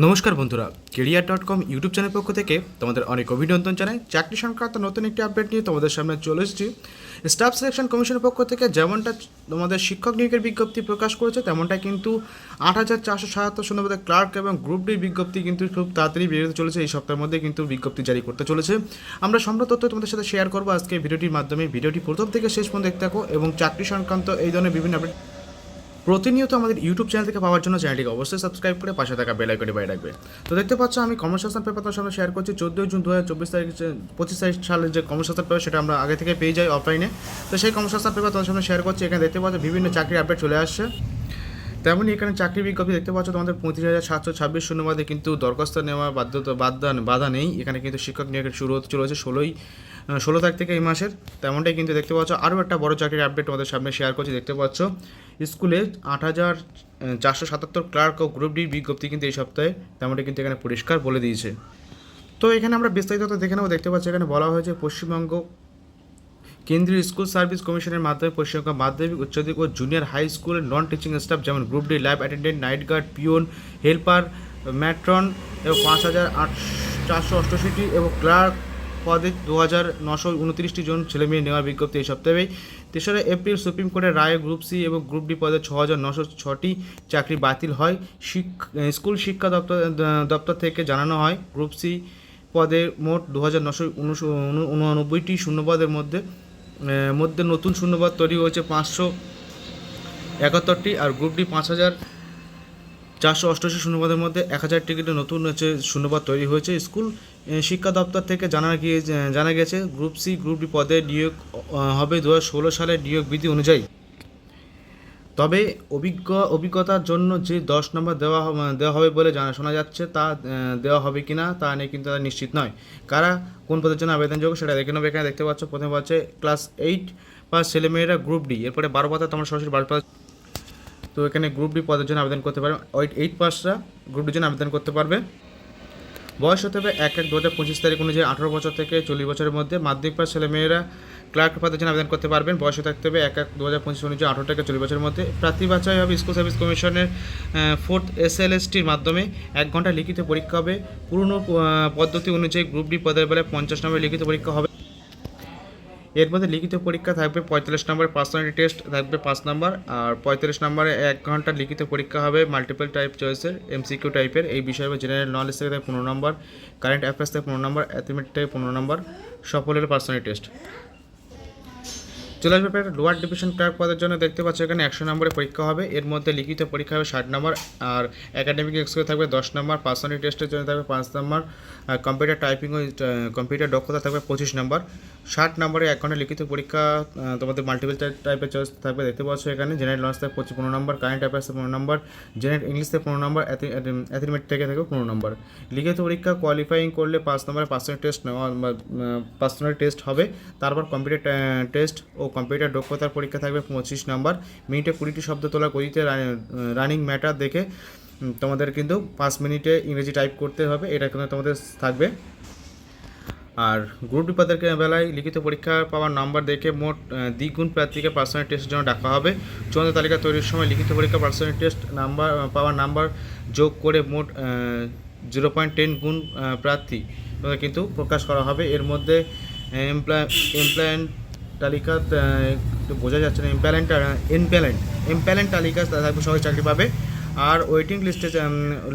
নমস্কার বন্ধুরা, career.com YouTube channel পক্ষ থেকে তোমাদের অনেক অভিনন্দন জানাই। চাকরি সংক্রান্ত নতুন একটি আপডেট নিয়ে তোমাদের সামনে চলে এসেছি। স্টাফ সিলেকশন কমিশনের পক্ষ থেকে যেমনটা তোমাদের শিক্ষক নিয়োগের বিজ্ঞপ্তি প্রকাশ করেছে, তেমনটাই কিন্তু 8,477 শূন্যপদে ক্লার্ক এবং গ্রুপ ডির বিজ্ঞপ্তি কিন্তু খুব তাড়াতাড়ি বেরোতে চলেছে। এই সপ্তাহের মধ্যে কিন্তু বিজ্ঞপ্তি জারি করতে চলেছে। আমরা সম্পূর্ণ তথ্য তোমাদের সাথে শেয়ার করবো আজকে ভিডিওটির মাধ্যমে। ভিডিওটি প্রথম থেকে শেষ পর্যন্ত দেখতে থাকো এবং চাকরি সংক্রান্ত এই ধরনের বিভিন্ন আপডেট প্রতিনিয়ত আমাদের ইউটিউব চ্যানেল থেকে পাওয়ার জন্য চ্যানেলটিকে অবশ্যই সাবস্ক্রাইব করে পাশে থাকা বেল আইকনটি বাজিয়ে রাখবে। তো দেখতে পাচ্ছ আমি কর্মসংস্থান পেপার তোমার সামনে শেয়ার করছি। 14 জুন 2024 তারিখ 25 তারিখ সালের যে কর্মসংস্থান পেপার সেটা আমরা আগে থেকে পেয়ে যাই অফলাইনে। তো সেই কর্মসংস্থান পেপার তোমার সামনে শেয়ার করছি। এখানে দেখতে পাচ্ছ বিভিন্ন চাকরির আপডেট চলে আসছে। তেমনই এখানে চাকরি বিজ্ঞপ্তি দেখতে পাচ্ছ তোমাদের 35,726 শূন্যপদে কিন্তু দরখাস্ত নেওয়ার বাধা নেই। এখানে কিন্তু শিক্ষক নিয়োগের শুরু হতে চলেছে 16 তারিখ থেকে এই মাসের। তেমনটাই কিন্তু দেখতে পাচ্ছ। আরও একটা বড় চাকরির আপডেট তোমাদের সামনে শেয়ার করছি। দেখতে পাচ্ছ স্কুলে 8,477 ক্লার্ক ও গ্রুপ ডির বিজ্ঞপ্তি কিন্তু এই সপ্তাহে তেমনটাই কিন্তু এখানে পরিষ্কার বলে দিয়েছে। তো এখানে আমরা বিস্তারিত দেখে নেবো। দেখতে পাচ্ছি এখানে বলা হয়েছে পশ্চিমবঙ্গ কেন্দ্রীয় স্কুল সার্ভিস কমিশনের মাধ্যমে পশ্চিমবঙ্গ মাধ্যমিক উচ্চমাধ্যমিক ও জুনিয়র হাই স্কুলের নন টিচিং স্টাফ যেমন group D lab attendant, night guard, পিওন, হেল্পার, ম্যাট্রন এবং 5,488 এবং ক্লার্ক পদে 2,929 জন ছেলেমেয়ে নেওয়ার বিজ্ঞপ্তি এই সপ্তাহে। 3রা এপ্রিল সুপ্রিম কোর্টের রায়ে গ্রুপ সি এবং গ্রুপ ডি পদে 6,906টি চাকরি বাতিল হয়। স্কুল শিক্ষা দপ্তর থেকে জানানো হয় গ্রুপ সি পদে মোট 2,999টি শূন্যপদের মধ্যে নতুন শূন্যপদ তৈরি হয়েছে 571টি, আর গ্রুপ ডি 5,488 শূন্যপদের মধ্যে 1,000 টিকিটে নতুন শূন্যপদ তৈরি হয়েছে। স্কুল শিক্ষা দপ্তর থেকে জানা গেছে গ্রুপ সি গ্রুপ ডি পদে নিয়োগ হবে 2016 সালের নিয়োগ বিধি অনুযায়ী। তবে অভিজ্ঞতার জন্য যে 10 নম্বর দেওয়া হবে বলে শোনা যাচ্ছে, তা দেওয়া হবে কি না তা নিয়ে কিন্তু তারা নিশ্চিত নয়। কারা কোন পদের জন্য আবেদনযোগ্য সেটা দেখে নেবে। এখানে দেখতে পাচ্ছ প্রথমে পাচ্ছে ক্লাস 8 পাস ছেলেমেয়েরা গ্রুপ ডি, এরপরে 12 পাতা তোমরা সরাসরি 12 পাতা। তো এখানে গ্রুপ ডি পদের জন্য আবেদন করতে পারবে। 8 পাসরা গ্রুপ ডির জন্য আবেদন করতে পারবে। বয়স হতে হবে 1/1/2025 তারিখ অনুযায়ী 18 বছর থেকে 40 বছরের মধ্যে। মাধ্যমিক পাস ছেলেমেয়েরা ক্লার্ক পদের জন্য আবেদন করতে পারবেন। বয়স থাকতে হবে 1/1/2025 অনুযায়ী 18 থেকে 40 বছরের মধ্যে। প্রার্থী বাছাই হবে স্কুল সার্ভিস কমিশনের 4th SLSTর মাধ্যমে। 1 ঘন্টা লিখিত পরীক্ষা হবে। পুরনো পদ্ধতি অনুযায়ী গ্রুপ ডি পদের বেলায় 50 নম্বরের লিখিত পরীক্ষা হবে। এর মধ্যে লিখিত পরীক্ষা থাকবে 45 নম্বরের, পার্সোনালিটি টেস্ট থাকবে 5 নম্বর, আর 45 নম্বরে 1 ঘন্টা লিখিত পরীক্ষা হবে মাল্টিপল টাইপ চয়েসের MCQ টাইপের। এই বিষয়ে জেনারেল নলেজ থেকে 15 নম্বর, কারেন্ট অ্যাফেয়ার্স থেকে 15 নম্বর, অ্যাথমেটিক থেকে 15 নম্বর, সকলের পার্সোনালিটি টেস্ট। চলে আসবে লোয়ার ডিভিশন ক্লার্ক পদের জন্য। দেখতে পাচ্ছ এখানে 100 নম্বরের পরীক্ষা হবে। এর মধ্যে লিখিত পরীক্ষা হবে 60 নম্বর, আর একাডেমিক এক্সকে থাকবে 10 নম্বর, পার্সোনালিটি টেস্টের জন্য থাকবে 5 নম্বর, কম্পিউটার টাইপিং ও কম্পিউটার দক্ষতা থাকবে 25 নম্বর। 60 নম্বরে 1 ঘন্টা লিখিত পরীক্ষা তোমাদের মাল্টিপল টাইপের চয়েস থাকবে। দেখতে পাচ্ছ এখানে জেনারেল নলেজ থেকে 15 নম্বর, কারেন্ট অ্যাফেয়ার্স থেকে 15 নম্বর, জেনারেল ইংলিশ থেকে 15 নম্বর, অ্যাথমেটিক থেকে 15 নম্বর। লিখিত পরীক্ষা কোয়ালিফাইং করলে 5 নম্বরে পার্সোনাল টেস্ট হবে। তারপর কম্পিউটার টেস্ট ও কম্পিউটার দক্ষতার পরীক্ষা থাকবে 25 নম্বর। মিনিটে 20টি শব্দ তোলা, গতিতে রানিং ম্যাটার দেখে তোমাদের কিন্তু 5 মিনিটে ইংরেজি টাইপ করতে হবে, এটা কিন্তু তোমাদের থাকবে। আর গ্রুপ ডি পদের বেলায় লিখিত পরীক্ষা পাওয়ার নাম্বার দেখে মোট দ্বিগুণ প্রার্থীকে পার্সোনাল টেস্টের জন্য ডাকা হবে। চূড়ান্ত তালিকা তৈরির সময় লিখিত পরীক্ষা পার্সোনাল টেস্ট পাওয়ার নাম্বার যোগ করে মোট 0.10 গুণ প্রার্থী কিন্তু প্রকাশ করা হবে। এর মধ্যে এমপ্লয়েন্ট তালিকা একটু বোঝা যাচ্ছে না, এমপ্যালেন্ট তালিকা থাকবে, সবাই চাকরি পাবে। আর ওয়েটিং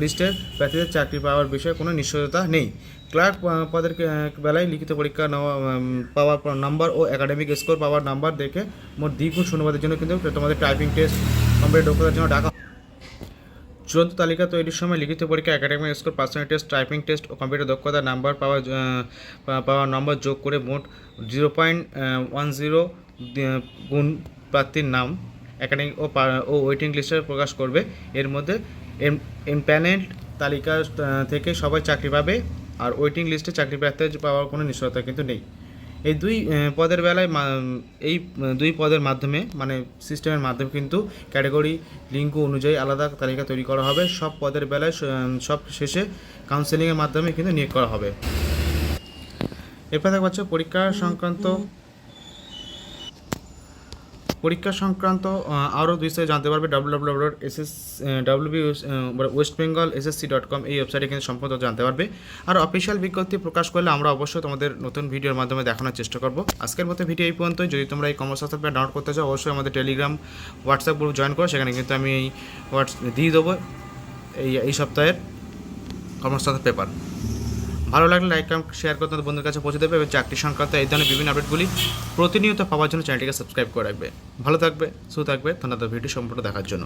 লিস্টের প্রার্থীদের চাকরি পাওয়ার বিষয়ে কোনো নিশ্চয়তা নেই। ক্লার্ক পদের বেলায় লিখিত পরীক্ষা পাওয়ার নাম্বার ও একাডেমিক স্কোর পাওয়ার নাম্বার দেখে মোট দ্বিগুণ শূন্যপদের জন্য কিন্তু তোমাদের টাইপিং টেস্ট, কম্পিউটার দক্ষতার জন্য ডাকা। চূড়ান্ত তালিকা তৈরির সময় লিখিত পরীক্ষা, academic score, personal test, typing test ও কম্পিউটার দক্ষতার নাম্বার পাওয়ার নাম্বার যোগ করে মোট 0.10 গুণ প্রার্থীর নাম একাডেমিক ও ওয়েটিং লিস্টে প্রকাশ করবে। এর মধ্যে এমপ্যানেল্ড তালিকা থেকে সবাই চাকরি পাবে, আর ওয়েটিং লিস্টে চাকরি প্রার্থী পাওয়ার কোনো নিশ্চয়তা কিন্তু নেই। এই পদের বেলায় এই 2 পদের মাধ্যমে মানে সিস্টেমের মাধ্যমে কিন্তু ক্যাটাগরি লিঙ্ক অনুযায়ী আলাদা তালিকা তৈরি করা হবে। সব পদের বেলায় সব শেষে কাউন্সেলিংয়ের মাধ্যমে কিন্তু নিয়োগ করা হবে। এরপর দেখা যাচ্ছে পরীক্ষা সংক্রান্ত পরীক্ষা সংক্রান্ত আরও বিস্তারিত জানতে পারবে www.westbengalssc.com এই ওয়েবসাইটে কিন্তু সম্পূর্ণ জানতে পারবে। আর অফিসিয়াল বিজ্ঞপ্তি প্রকাশ করলে আমরা অবশ্যই তোমাদের নতুন ভিডিওর মাধ্যমে দেখানোর চেষ্টা করব। আজকের মতো ভিডিও এই পর্যন্তই। যদি তোমরা এই কমার্স সফটওয়্যার ডাউনলোড করতে চাও অবশ্যই আমাদের টেলিগ্রাম হোয়াটসঅ্যাপ গ্রুপ জয়েন করো, সেখানে কিন্তু আমি এই দিয়ে দেবো এই সপ্তাহের কমার্স পেপার। ভালো লাগলে লাইক কমেন্ট শেয়ার করতে বন্ধুদের কাছে পৌঁছে দেবে এবং চাকরি সংক্রান্ত এই ধরনের বিভিন্ন আপডেটগুলি প্রতিনিয়ত পাওয়ার জন্য চ্যানেলটিকে সাবস্ক্রাইব করে রাখবে। ভালো থাকবে, সুস্থ থাকবে, ধন্যবাদ ভিডিও সম্পূর্ণ দেখার জন্য।